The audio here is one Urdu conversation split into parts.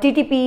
TTP,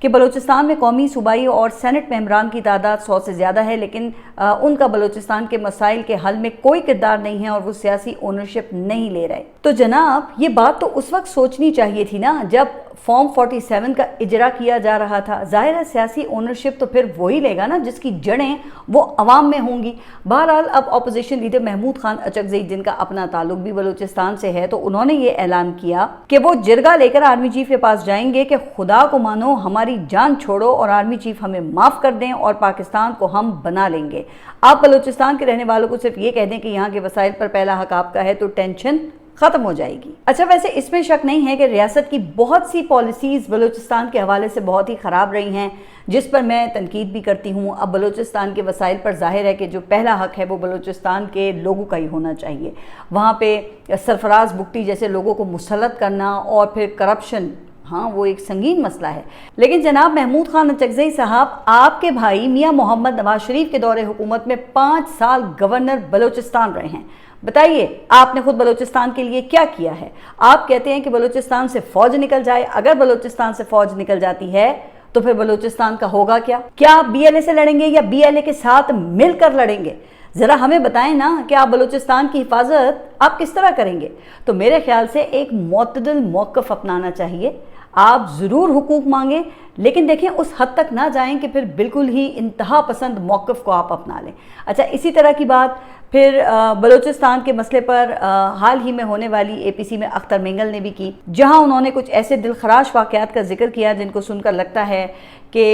کہ بلوچستان میں قومی صوبائی اور سینٹ ممبران کی تعداد 100 سے زیادہ ہے، لیکن ان کا بلوچستان کے مسائل کے حل میں کوئی کردار نہیں ہے اور وہ سیاسی اونرشپ نہیں لے رہے۔ تو جناب یہ بات تو اس وقت سوچنی چاہیے تھی نا جب فارم 47 کا اجرا کیا جا رہا تھا۔ ظاہر ہے سیاسی اونرشپ تو پھر وہی لے گا نا جس کی جڑیں وہ عوام میں ہوں گی۔ بہرحال اب اپوزیشن لیڈر محمود خان اچکزئی، جن کا اپنا تعلق بھی بلوچستان سے ہے، تو انہوں نے یہ اعلان کیا کہ وہ جرگہ لے کر آرمی چیف کے پاس جائیں گے کہ خدا کو مانو، ہماری جان چھوڑو اور آرمی چیف ہمیں معاف کر دیں اور پاکستان کو ہم بنا لیں گے۔ آپ بلوچستان کے رہنے والوں کو صرف یہ کہہ دیں کہ یہاں کے وسائل پر پہلا حق آپ کا ہے تو ٹینشن ختم ہو جائے گی۔ اچھا ویسے اس میں شک نہیں ہے کہ ریاست کی بہت سی پالیسیز بلوچستان کے حوالے سے بہت ہی خراب رہی ہیں، جس پر میں تنقید بھی کرتی ہوں۔ اب بلوچستان کے وسائل پر ظاہر ہے کہ جو پہلا حق ہے وہ بلوچستان کے لوگوں کا ہی ہونا چاہیے۔ وہاں پہ سرفراز بگٹی جیسے لوگوں کو مسلط کرنا اور پھر کرپشن، ہاں وہ ایک سنگین مسئلہ ہے۔ لیکن جناب محمود خان اچکزئی صاحب، آپ کے بھائی میاں محمد نواز شریف کے دور حکومت میں 5 سال گورنر بلوچستان رہے ہیں۔ بتائیے آپ نے خود بلوچستان کے لیے کیا کیا ہے؟ آپ کہتے ہیں کہ بلوچستان سے فوج نکل جائے۔ اگر بلوچستان سے فوج نکل جاتی ہے تو پھر بلوچستان کا ہوگا کیا؟ کیا آپ بی ایل اے سے لڑیں گے یا بی ایل اے کے ساتھ مل کر لڑیں گے؟ ذرا ہمیں بتائیں نا کہ آپ بلوچستان کی حفاظت آپ کس طرح کریں گے؟ تو میرے خیال سے ایک معتدل موقف اپنانا چاہیے۔ آپ ضرور حقوق مانگیں، لیکن دیکھیں اس حد تک نہ جائیں کہ پھر بالکل ہی انتہا پسند موقف کو آپ اپنا لیں۔ اچھا اسی طرح کی بات پھر بلوچستان کے مسئلے پر حال ہی میں ہونے والی اے پی سی میں اختر مینگل نے بھی کی، جہاں انہوں نے کچھ ایسے دلخراش واقعات کا ذکر کیا جن کو سن کر لگتا ہے کہ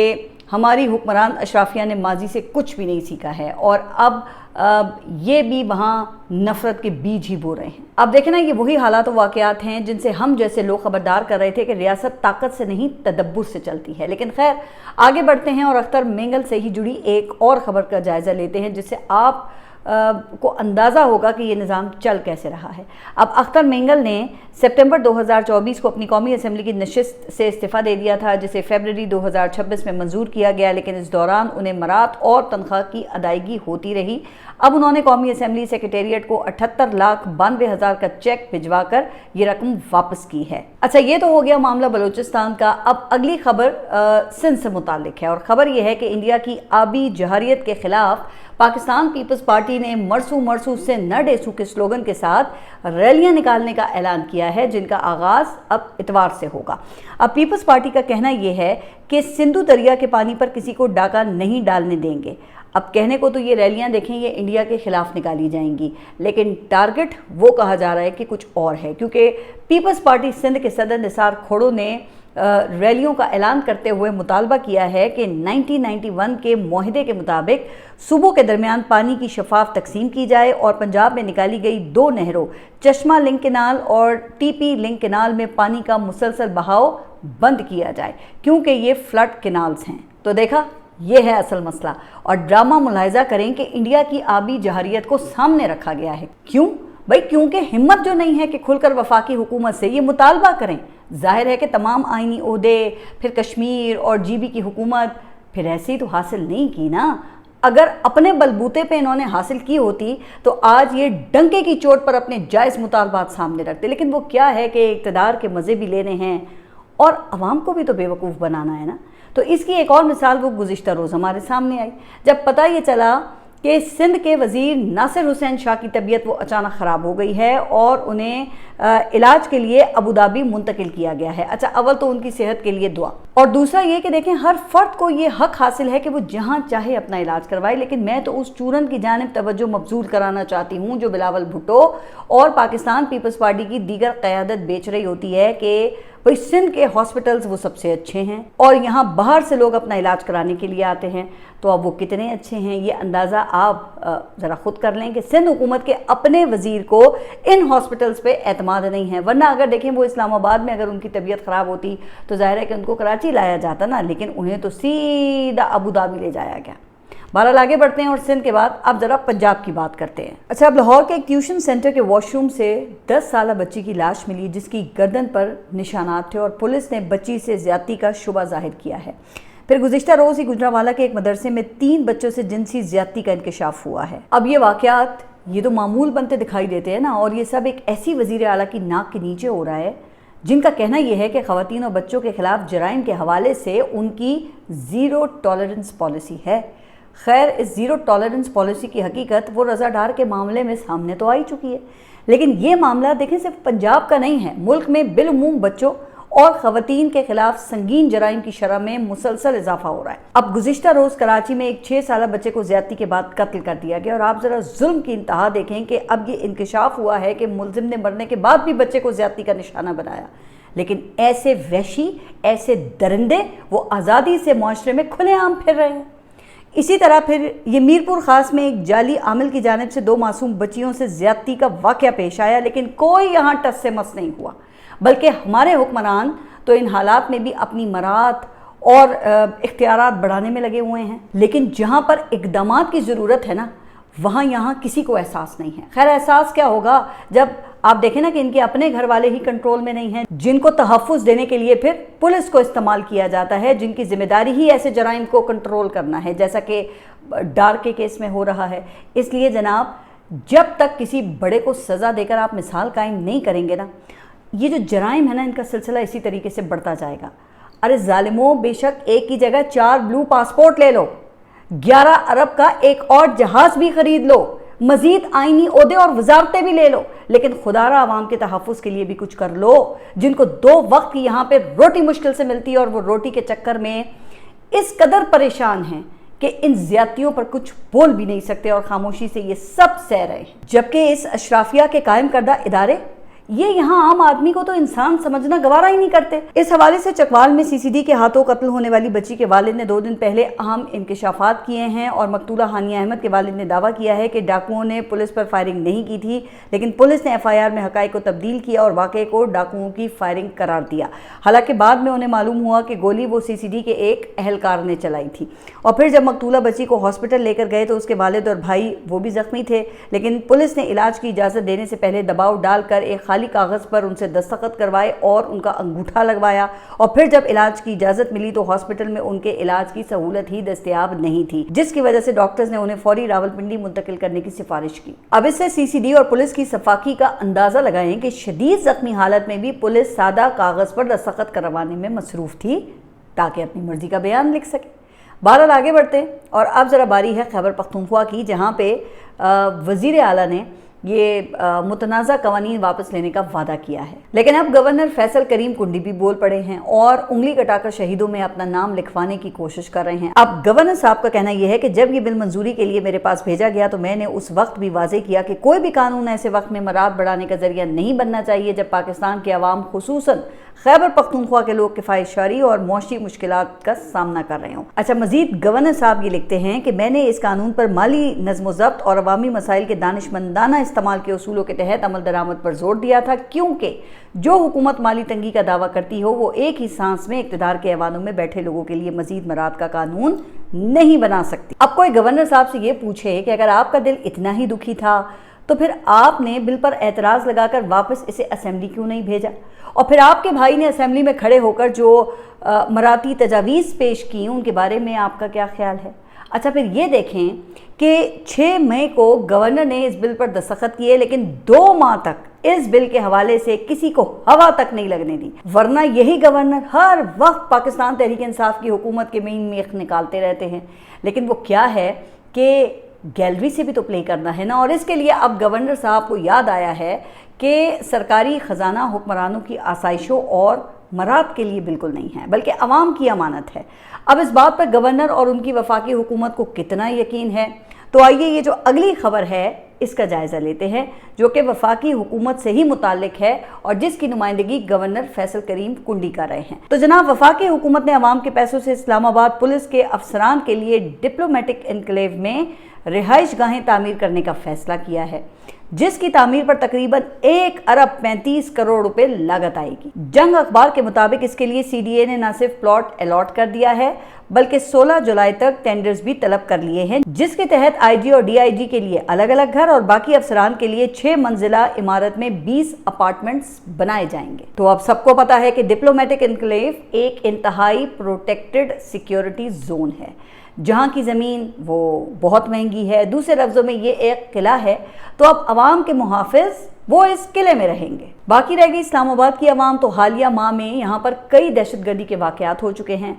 ہماری حکمران اشرافیہ نے ماضی سے کچھ بھی نہیں سیکھا ہے اور اب یہ بھی وہاں نفرت کے بیج ہی بو رہے ہیں۔ اب دیکھیں نا یہ وہی حالات و واقعات ہیں جن سے ہم جیسے لوگ خبردار کر رہے تھے کہ ریاست طاقت سے نہیں تدبر سے چلتی ہے۔ لیکن خیر آگے بڑھتے ہیں اور اختر مینگل سے ہی جڑی ایک اور خبر کا جائزہ لیتے ہیں جس سے آپ کو اندازہ ہوگا کہ یہ نظام چل کیسے رہا ہے۔ اب اختر مینگل نے سپٹمبر 2024 کو اپنی قومی اسمبلی کی نشست سے استعفیٰ دے دیا تھا، جسے فیبرری 2026 میں منظور کیا گیا، لیکن اس دوران انہیں مرات اور تنخواہ کی ادائیگی ہوتی رہی۔ اب انہوں نے قومی اسمبلی سیکریٹریٹ کو 78,92,000 کا چیک بھجوا کر یہ رقم واپس کی ہے۔ اچھا یہ تو ہو گیا معاملہ بلوچستان کا۔ اب اگلی خبر سندھ سے متعلق ہے اور خبر یہ ہے کہ انڈیا کی آبی جہریت کے خلاف پاکستان پیپلز پارٹی نے مرسو مرسو سے نہ ڈیسو کے سلوگن کے ساتھ ریلیاں نکالنے کا اعلان کیا ہے، جن کا آغاز اب اتوار سے ہوگا۔ اب پیپلز پارٹی کا کہنا یہ ہے کہ سندھو دریا کے پانی پر کسی کو ڈاکہ نہیں ڈالنے دیں گے۔ اب کہنے کو تو یہ ریلیاں دیکھیں یہ انڈیا کے خلاف نکالی جائیں گی، لیکن ٹارگٹ وہ کہا جا رہا ہے کہ کچھ اور ہے، کیونکہ پیپلز پارٹی سندھ کے صدر نثار کھوڑو نے ریلیوں کا اعلان کرتے ہوئے مطالبہ کیا ہے کہ 1991 کے معاہدے کے مطابق صوبوں کے درمیان پانی کی شفاف تقسیم کی جائے اور پنجاب میں نکالی گئی 2 نہروں چشمہ لنک کینال اور ٹی پی لنک کینال میں پانی کا مسلسل بہاؤ بند کیا جائے، کیونکہ یہ فلڈ کینالز ہیں۔ تو دیکھا یہ ہے اصل مسئلہ، اور ڈرامہ ملاحظہ کریں کہ انڈیا کی آبی جہریت کو سامنے رکھا گیا ہے۔ کیوں؟ بھائی کیونکہ ہمت جو نہیں ہے کہ کھل کر وفاقی حکومت سے یہ مطالبہ کریں۔ ظاہر ہے کہ تمام آئینی عہدے، پھر کشمیر اور جی بی کی حکومت پھر ایسے ہی تو حاصل نہیں کی نا۔ اگر اپنے بلبوتے پہ انہوں نے حاصل کی ہوتی تو آج یہ ڈنکے کی چوٹ پر اپنے جائز مطالبات سامنے رکھتے، لیکن وہ کیا ہے کہ اقتدار کے مزے بھی لینے ہیں اور عوام کو بھی تو بے وقوف بنانا ہے نا۔ تو اس کی ایک اور مثال وہ گزشتہ روز ہمارے سامنے آئی جب پتہ یہ چلا کہ سندھ کے وزیر ناصر حسین شاہ کی طبیعت وہ اچانک خراب ہو گئی ہے اور انہیں علاج کے لیے ابوظہبی منتقل کیا گیا ہے۔ اچھا اول تو ان کی صحت کے لیے دعا، اور دوسرا یہ کہ دیکھیں ہر فرد کو یہ حق حاصل ہے کہ وہ جہاں چاہے اپنا علاج کروائے، لیکن میں تو اس چورن کی جانب توجہ مبذول کرانا چاہتی ہوں جو بلاول بھٹو اور پاکستان پیپلز پارٹی کی دیگر قیادت بیچ رہی ہوتی ہے کہ بھئی سندھ کے ہاسپٹلز وہ سب سے اچھے ہیں اور یہاں باہر سے لوگ اپنا علاج کرانے کے لیے آتے ہیں۔ تو اب وہ کتنے اچھے ہیں یہ اندازہ آپ ذرا خود کر لیں کہ سندھ حکومت کے اپنے وزیر کو ان ہاسپٹلز پہ اعتماد نہیں ہے، ورنہ اگر دیکھیں وہ اسلام آباد میں اگر ان کی طبیعت خراب ہوتی تو ظاہر ہے کہ ان کو کراچی لایا جاتا نا، لیکن انہیں تو سیدھا ابوظہبی لے جایا گیا۔ بہرحال آگے بڑھتے ہیں اور سندھ کے بعد اب ذرا پنجاب کی بات کرتے ہیں۔ اچھا اب لاہور کے ایک ٹیوشن سینٹر کے واش روم سے 10 سالہ بچی کی لاش ملی جس کی گردن پر نشانات تھے اور پولیس نے بچی سے زیادتی کا شبہ ظاہر کیا ہے۔ پھر گزشتہ روز ہی گجرانوالہ کے ایک مدرسے میں 3 بچوں سے جنسی زیادتی کا انکشاف ہوا ہے۔ اب یہ واقعات یہ تو معمول بنتے دکھائی دیتے ہیں نا، اور یہ سب ایک ایسی وزیر اعلیٰ کی ناک کے نیچے ہو رہا ہے جن کا کہنا یہ ہے کہ خواتین اور بچوں کے خلاف جرائم کے حوالے سے ان کی زیرو ٹالرنس پالیسی ہے۔ خیر، اس زیرو ٹالرنس پالیسی کی حقیقت وہ رضا ڈار کے معاملے میں سامنے تو آئی چکی ہے، لیکن یہ معاملہ دیکھیں صرف پنجاب کا نہیں ہے، ملک میں بالعموم بچوں اور خواتین کے خلاف سنگین جرائم کی شرح میں مسلسل اضافہ ہو رہا ہے۔ اب گزشتہ روز کراچی میں ایک 6 سالہ بچے کو زیادتی کے بعد قتل کر دیا گیا، اور آپ ذرا ظلم کی انتہا دیکھیں کہ اب یہ انکشاف ہوا ہے کہ ملزم نے مرنے کے بعد بھی بچے کو زیادتی کا نشانہ بنایا، لیکن ایسے وحشی، ایسے درندے وہ آزادی سے معاشرے میں کھلے عام پھر رہے ہیں۔ اسی طرح پھر یہ میرپور خاص میں ایک جعلی عامل کی جانب سے 2 معصوم بچیوں سے زیادتی کا واقعہ پیش آیا، لیکن کوئی یہاں ٹس سے مس نہیں ہوا، بلکہ ہمارے حکمران تو ان حالات میں بھی اپنی مراعات اور اختیارات بڑھانے میں لگے ہوئے ہیں، لیکن جہاں پر اقدامات کی ضرورت ہے نا، وہاں یہاں کسی کو احساس نہیں ہے۔ خیر، احساس کیا ہوگا جب آپ دیکھیں نا کہ ان کے اپنے گھر والے ہی کنٹرول میں نہیں ہیں، جن کو تحفظ دینے کے لیے پھر پولیس کو استعمال کیا جاتا ہے، جن کی ذمہ داری ہی ایسے جرائم کو کنٹرول کرنا ہے، جیسا کہ ڈار کے کیس میں ہو رہا ہے۔ اس لیے جناب، جب تک کسی بڑے کو سزا دے کر آپ مثال قائم نہیں کریں گے نا، یہ جو جرائم ہے نا، ان کا سلسلہ اسی طریقے سے بڑھتا جائے گا۔ ارے ظالموں، بے شک ایک کی جگہ 4 بلو پاسپورٹ لے لو، 11 ارب کا ایک اور جہاز بھی خرید لو، مزید آئینی عہدے اور وزارتیں بھی لے لو، لیکن خدا را عوام کے تحفظ کے لیے بھی کچھ کر لو، جن کو 2 وقت کی یہاں پہ روٹی مشکل سے ملتی ہے، اور وہ روٹی کے چکر میں اس قدر پریشان ہیں کہ ان زیادتیوں پر کچھ بول بھی نہیں سکتے اور خاموشی سے یہ سب سہ رہے ہیں۔ جبکہ اس اشرافیہ کے قائم کردہ ادارے یہ یہاں عام آدمی کو تو انسان سمجھنا گوارا ہی نہیں کرتے۔ اس حوالے سے چکوال میں سی سی ڈی کے ہاتھوں قتل ہونے والی بچی کے والد نے 2 دن پہلے اہم انکشافات کیے ہیں، اور مقتولہ ہانیہ احمد کے والد نے دعویٰ کیا ہے کہ ڈاکوؤں نے پولیس پر فائرنگ نہیں کی تھی، لیکن پولیس نے ایف آئی آر میں حقائق کو تبدیل کیا اور واقعے کو ڈاکوؤں کی فائرنگ قرار دیا۔ حالانکہ بعد میں انہیں معلوم ہوا کہ گولی وہ سی سی ڈی کے ایک اہلکار نے چلائی تھی، اور پھر جب مقتولہ بچی کو ہاسپٹل لے کر گئے تو اس کے والد اور بھائی وہ بھی زخمی تھے، لیکن پولیس نے علاج کی اجازت دینے سے پہلے دباؤ ڈال کر ایک خالی کاغذ پر ان سے دستخط کروائے اور ان کا انگوٹھا لگوایا، اور پھر جب علاج کی اجازت ملی تو ہاسپٹل میں ان کے علاج کی سہولت ہی دستیاب نہیں تھی، جس کی وجہ سے ڈاکٹرز نے انہیں فوری راولپنڈی منتقل کرنے کی سفارش کی۔ اب اس سے سی سی ڈی اور پولیس کی صفاقی کا اندازہ لگائیں کہ شدید زخمی حالت میں بھی پولیس سادہ کاغذ پر دستخط کروانے میں مصروف تھی تاکہ اپنی مرضی کا بیان لکھ سکے۔ بہرحال آگے بڑھتے ہیں، اور اب ذرا باری ہے خیبر پختونخوا کی، جہاں پہ وزیر اعلیٰ نے یہ متنازع قوانین واپس لینے کا وعدہ کیا ہے، لیکن اب گورنر فیصل کریم کنڈی بھی بول پڑے ہیں اور انگلی کٹا کر شہیدوں میں اپنا نام لکھوانے کی کوشش کر رہے ہیں۔ اب گورنر صاحب کا کہنا یہ ہے کہ جب یہ بل منظوری کے لیے میرے پاس بھیجا گیا تو میں نے اس وقت بھی واضح کیا کہ کوئی بھی قانون ایسے وقت میں مراد بڑھانے کا ذریعہ نہیں بننا چاہیے جب پاکستان کے عوام خصوصاً خیبر پختونخوا کے لوگ کفایت شعری اور معاشی مشکلات کا سامنا کر رہے ہوں۔ اچھا، مزید گورنر صاحب یہ لکھتے ہیں کہ میں نے اس قانون پر مالی نظم و ضبط اور عوامی مسائل کے دانشمندانہ استعمال کے اصولوں کے تحت عمل درآمد پر زور دیا تھا، کیونکہ جو حکومت مالی تنگی کا دعویٰ کرتی ہو وہ ایک ہی سانس میں اقتدار کے ایوانوں میں بیٹھے لوگوں کے لیے مزید مراد کا قانون نہیں بنا سکتی۔ اب کوئی گورنر صاحب سے یہ پوچھے کہ اگر آپ کا دل اتنا ہی دکھی تھا تو پھر آپ نے بل پر اعتراض لگا کر واپس اسے اسمبلی کیوں نہیں بھیجا، اور پھر آپ کے بھائی نے اسمبلی میں کھڑے ہو کر جو مراتی تجاویز پیش کی ان کے بارے میں آپ کا کیا خیال ہے؟ اچھا، پھر یہ دیکھیں کہ 6 مئی کو گورنر نے اس بل پر دستخط کیے، لیکن 2 ماہ تک اس بل کے حوالے سے کسی کو ہوا تک نہیں لگنے دی، ورنہ یہی گورنر ہر وقت پاکستان تحریک انصاف کی حکومت کے مین میخ نکالتے رہتے ہیں، لیکن وہ کیا ہے کہ گیلری سے بھی تو پلے کرنا ہے نا، اور اس کے لیے اب گورنر صاحب کو یاد آیا ہے کہ سرکاری خزانہ حکمرانوں کی آسائشوں اور مراد کے لیے بالکل نہیں ہے بلکہ عوام کی امانت ہے۔ اب اس بات پر گورنر اور ان کی وفاقی حکومت کو کتنا یقین ہے؟ تو آئیے یہ جو اگلی خبر ہے اس کا جائزہ لیتے ہیں، جو کہ وفاقی حکومت سے ہی متعلق ہے اور جس کی نمائندگی گورنر فیصل کریم کنڈی کر رہے ہیں۔ تو جناب، وفاقی حکومت نے عوام کے پیسوں سے اسلام آباد پولیس کے افسران کے لیے ڈپلومیٹک انکلیو میں رہائش گاہیں تعمیر کرنے کا فیصلہ کیا ہے، جس کی تعمیر پر تقریباً 1 ارب 35 کروڑ روپے لاگت آئے گی۔ جنگ اخبار کے مطابق اس کے لیے سی ڈی اے نے نہ صرف پلاٹ الاٹ کر دیا ہے بلکہ 16 جولائی تک ٹینڈرز بھی طلب کر لیے ہیں، جس کے تحت آئی جی اور ڈی آئی جی کے لیے الگ الگ گھر اور باقی افسران کے لیے 6 منزلہ عمارت میں 20 اپارٹمنٹس بنائے جائیں گے۔ تو اب سب کو پتا ہے کہ ڈپلومیٹک انکلیو ایک انتہائی پروٹیکٹڈ سیکیورٹی زون ہے، جہاں کی زمین وہ بہت مہنگی ہے، دوسرے لفظوں میں یہ ایک قلعہ ہے، تو اب عوام کے محافظ وہ اس قلعے میں رہیں گے۔ باقی رہ گئی اسلام آباد کی عوام، تو حالیہ ماہ میں یہاں پر کئی دہشت گردی کے واقعات ہو چکے ہیں۔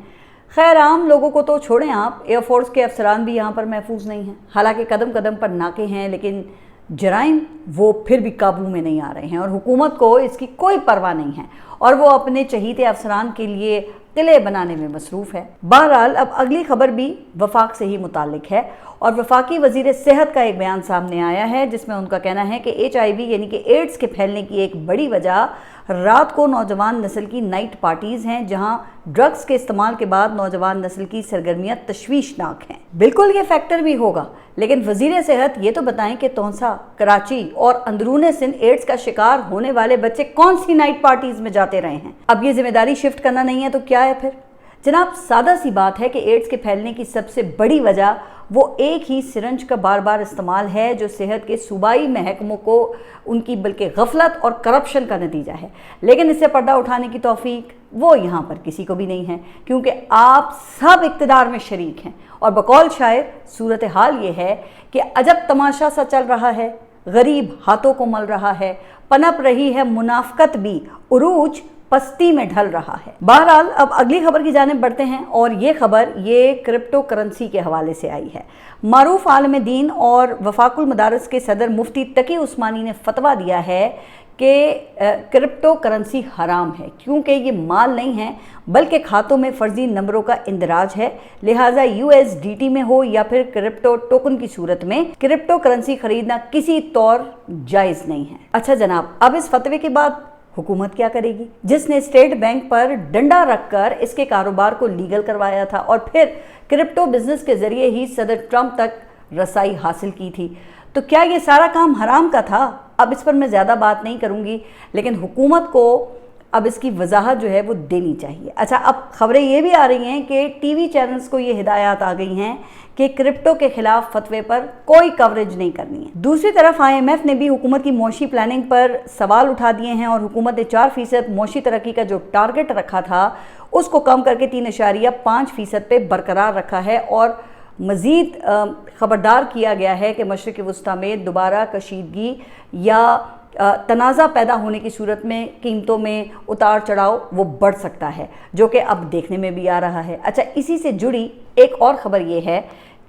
خیر عام لوگوں کو تو چھوڑیں آپ، ایئر فورس کے افسران بھی یہاں پر محفوظ نہیں ہیں، حالانکہ قدم قدم پر ناکے ہیں، لیکن جرائم وہ پھر بھی قابو میں نہیں آ رہے ہیں اور حکومت کو اس کی کوئی پرواہ نہیں ہے اور وہ اپنے چہیتے افسران کے لیے قلعے بنانے میں مصروف ہے۔ بہرحال اب اگلی خبر بھی وفاق سے ہی متعلق ہے اور وفاقی وزیر صحت کا ایک بیان سامنے آیا ہے جس میں ان کا کہنا ہے کہ HIV یعنی کہ ایڈز کے پھیلنے کی ایک بڑی وجہ رات کو نوجوان نسل کی نائٹ پارٹیز ہیں، جہاں ڈرگز کے استعمال کے بعد نوجوان نسل کی سرگرمیاں تشویشناک ہیں۔ بالکل یہ فیکٹر بھی ہوگا، لیکن وزیر صحت یہ تو بتائیں کہ تونسا، کراچی اور اندرون سندھ ایڈز کا شکار ہونے والے بچے کون سی نائٹ پارٹیز میں جاتے رہے ہیں؟ اب یہ ذمہ داری شفٹ کرنا نہیں ہے تو کیا ہے پھر؟ جناب سادہ سی بات ہے کہ ایڈز کے پھیلنے کی سب سے بڑی وجہ وہ ایک ہی سرنج کا بار بار استعمال ہے جو صحت کے صوبائی محکموں کو ان کی بلکہ غفلت اور کرپشن کا نتیجہ ہے، لیکن اس سے پردہ اٹھانے کی توفیق وہ یہاں پر کسی کو بھی نہیں ہے، کیونکہ آپ سب اقتدار میں شریک ہیں اور بقول شاعر صورتحال یہ ہے کہ عجب تماشا سا چل رہا ہے، غریب ہاتھوں کو مل رہا ہے، پنپ رہی ہے منافقت بھی، عروج پستی میں ڈھل رہا ہے۔ بہرحال اب اگلی خبر کی جانب بڑھتے ہیں اور یہ خبر کرپٹو کرنسی کے حوالے سے آئی ہے۔ معروف عالم دین اور وفاق المدارس کے صدر مفتی تقی عثمانی نے فتویٰ دیا ہے کہ کرپٹو کرنسی حرام ہے، کیونکہ یہ مال نہیں ہے بلکہ کھاتوں میں فرضی نمبروں کا اندراج ہے، لہٰذا USDT میں ہو یا پھر کرپٹو ٹوکن کی صورت میں کرپٹو کرنسی خریدنا کسی طور جائز نہیں ہے۔ اچھا جناب، اب اس فتوے کے بعد حکومت کیا کرے گی، جس نے اسٹیٹ بینک پر ڈنڈا رکھ کر اس کے کاروبار کو لیگل کروایا تھا اور پھر کرپٹو بزنس کے ذریعے ہی صدر ٹرمپ تک رسائی حاصل کی تھی؟ تو کیا یہ سارا کام حرام کا تھا؟ اب اس پر میں زیادہ بات نہیں کروں گی، لیکن حکومت کو اب اس کی وضاحت جو ہے وہ دینی چاہیے۔ اچھا، اب خبریں یہ بھی آ رہی ہیں کہ ٹی وی چینلز کو یہ ہدایات آ گئی ہیں کہ کرپٹو کے خلاف فتوے پر کوئی کوریج نہیں کرنی ہے۔ دوسری طرف IMF نے بھی حکومت کی معاشی پلاننگ پر سوال اٹھا دیے ہیں اور حکومت نے 4% معاشی ترقی کا جو ٹارگٹ رکھا تھا اس کو کم کر کے 3.5% پہ برقرار رکھا ہے اور مزید خبردار کیا گیا ہے کہ مشرق وسطیٰ میں دوبارہ کشیدگی یا تنازع پیدا ہونے کی صورت میں قیمتوں میں اتار چڑھاؤ وہ بڑھ سکتا ہے، جو کہ اب دیکھنے میں بھی آ رہا ہے۔ اچھا، اسی سے جڑی ایک اور خبر یہ ہے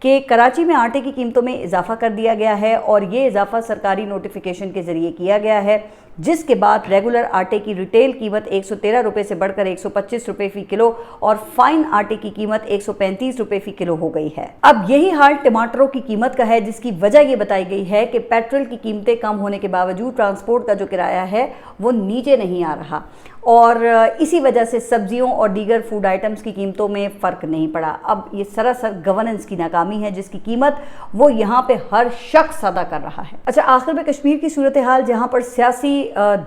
کہ کراچی میں آٹے کی قیمتوں میں اضافہ کر دیا گیا ہے اور یہ اضافہ سرکاری نوٹیفیکیشن کے ذریعے کیا گیا ہے، جس کے بعد ریگولر آٹے کی ریٹیل قیمت 113 روپے سے بڑھ کر 125 روپے فی کلو اور فائن آٹے کی قیمت 135 روپے فی کلو ہو گئی ہے۔ اب یہی حال ٹماٹروں کی قیمت کا ہے، جس کی وجہ یہ بتائی گئی ہے کہ پیٹرول کی قیمتیں کم ہونے کے باوجود ٹرانسپورٹ کا جو کرایہ ہے وہ نیچے نہیں آ رہا اور اسی وجہ سے سبزیوں اور دیگر فوڈ آئٹمز کی قیمتوں میں فرق نہیں پڑا۔ اب یہ سراسر گورننس کی ناکامی ہے جس کی قیمت وہ یہاں پہ ہر شخص ادا کر رہا ہے۔ اچھا، آخر میں کشمیر کی صورتحال جہاں پر سیاسی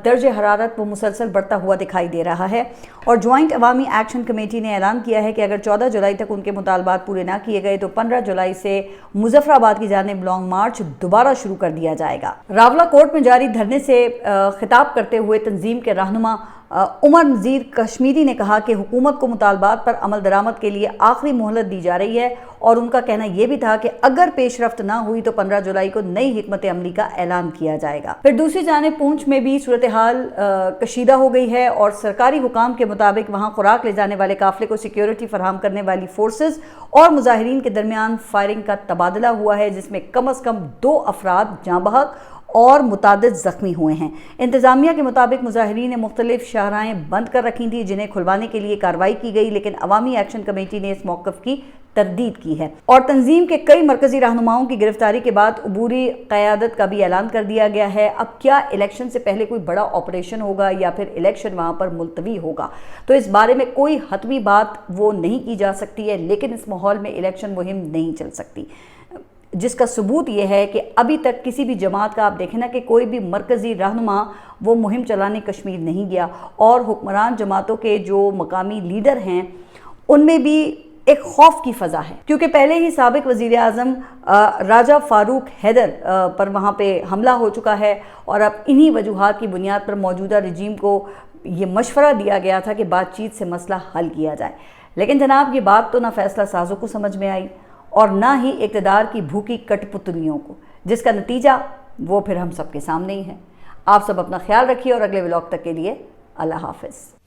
درجہ حرارت وہ مسلسل بڑھتا ہوا دکھائی دے رہا ہے اور جوائنٹ عوامی ایکشن کمیٹی نے اعلان کیا ہے کہ اگر 14 جولائی تک ان کے مطالبات پورے نہ کیے گئے تو 15 جولائی سے مظفر آباد کی جانب لانگ مارچ دوبارہ شروع کر دیا جائے گا۔ راولہ کورٹ میں جاری دھرنے سے خطاب کرتے ہوئے تنظیم کے رہنما عمر نذیر کشمیری نے کہا کہ حکومت کو مطالبات پر عمل درآمد کے لیے آخری مہلت دی جا رہی ہے اور ان کا کہنا یہ بھی تھا کہ اگر پیش رفت نہ ہوئی تو 15 جولائی کو نئی حکمت عملی کا اعلان کیا جائے گا۔ پھر دوسری جانب پونچھ میں بھی صورتحال کشیدہ ہو گئی ہے اور سرکاری حکام کے مطابق وہاں خوراک لے جانے والے قافلے کو سیکیورٹی فراہم کرنے والی فورسز اور مظاہرین کے درمیان فائرنگ کا تبادلہ ہوا ہے، جس میں کم از کم 2 افراد جاں بحق اور متعدد زخمی ہوئے ہیں۔ انتظامیہ کے مطابق مظاہرین نے مختلف شاہراہیں بند کر رکھی تھیں جنہیں کھلوانے کے لیے کارروائی کی گئی، لیکن عوامی ایکشن کمیٹی نے اس موقف کی تردید کی ہے اور تنظیم کے کئی مرکزی رہنماؤں کی گرفتاری کے بعد عبوری قیادت کا بھی اعلان کر دیا گیا ہے۔ اب کیا الیکشن سے پہلے کوئی بڑا آپریشن ہوگا یا پھر الیکشن وہاں پر ملتوی ہوگا، تو اس بارے میں کوئی حتمی بات وہ نہیں کی جا سکتی ہے، لیکن اس ماحول میں الیکشن مہم نہیں چل سکتی، جس کا ثبوت یہ ہے کہ ابھی تک کسی بھی جماعت کا آپ دیکھیں نا کہ کوئی بھی مرکزی رہنما وہ مہم چلانے کشمیر نہیں گیا اور حکمران جماعتوں کے جو مقامی لیڈر ہیں ان میں بھی ایک خوف کی فضا ہے، کیونکہ پہلے ہی سابق وزیر اعظم راجہ فاروق حیدر پر وہاں پہ حملہ ہو چکا ہے اور اب انہی وجوہات کی بنیاد پر موجودہ رجیم کو یہ مشورہ دیا گیا تھا کہ بات چیت سے مسئلہ حل کیا جائے، لیکن جناب یہ بات تو نہ فیصلہ سازوں کو سمجھ میں آئی اور نہ ہی اقتدار کی بھوکی کٹ پتلیوں کو، جس کا نتیجہ وہ پھر ہم سب کے سامنے ہی ہے۔ آپ سب اپنا خیال رکھیے اور اگلے ولاگ تک کے لیے اللہ حافظ۔